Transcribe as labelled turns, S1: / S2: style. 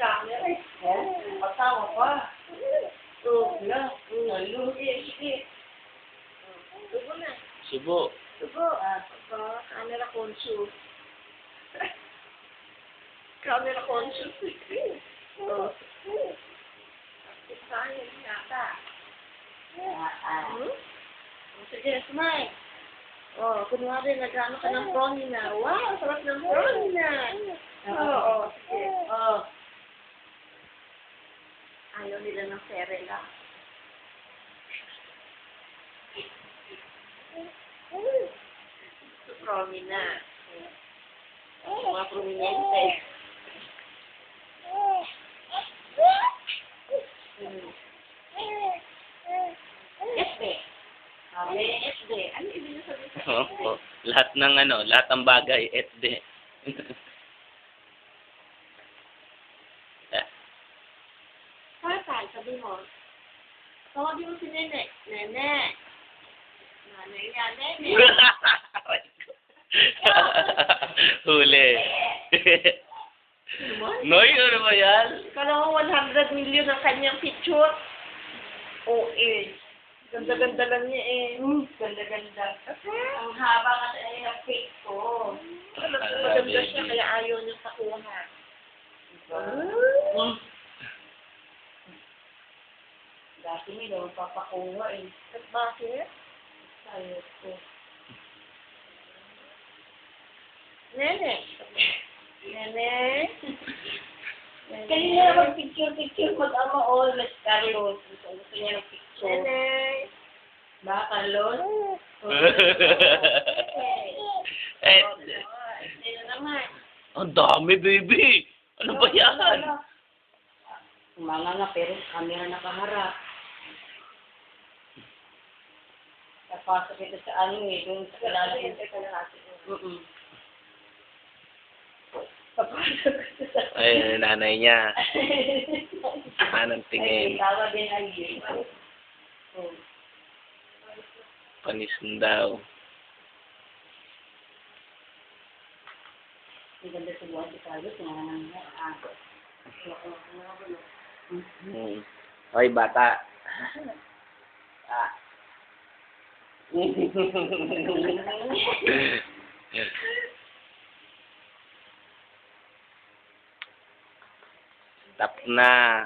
S1: camera eh. Asawa pa. So, na. Sige. Subo na.
S2: Subo.
S1: Subo. Camera conscious. Camera conscious. Oh. Science yata. Sige, smile. Oh, kunwari, nag-ano ka ng brownie na. Wow, sarap ng brownie na. Oo, sige. Oh. Ayaw nila ng serela. Brownie na. Mga prominente. SD. SD. Ano ibig sabihin sa SD?
S2: Opo. Lahat ng lahat ng bagay, SD.
S1: Tatay, sabi mo. Tawagin mo si Nene. Nene. Nanay niya, Nene.
S2: Huli. Noy, ano ba yan?
S1: Kala mo 100 million ang kanyang picture. Oo eh. Ganda-ganda lang niya eh. Ganda-ganda. Ang haba kasi ay ang face ko. Maganda siya kaya ayaw niya pakuha. Diba? Dati may daw papakuha eh. At bakit? Ayaw ko. Nene. Nene. Kanina naman picture mag-ama all like Carlos. Gusto niya ng picture. Nene. Ba, Carlos? Nene naman.
S2: Ang dami, baby. Ano ba yan?
S1: Umanga nga pero camera nakaharap. Napasok ito sa ano eh. Doon sa kalalaking sa kalahati. Papasok ito sa...
S2: Ay, nanay niya. Anong tingin?
S1: Ay, tawa din ay yun.
S2: Panis daw.
S1: Ang ganda sa buwan si Carlos. Nanganang niya.
S2: Hoy, bata. Tap na.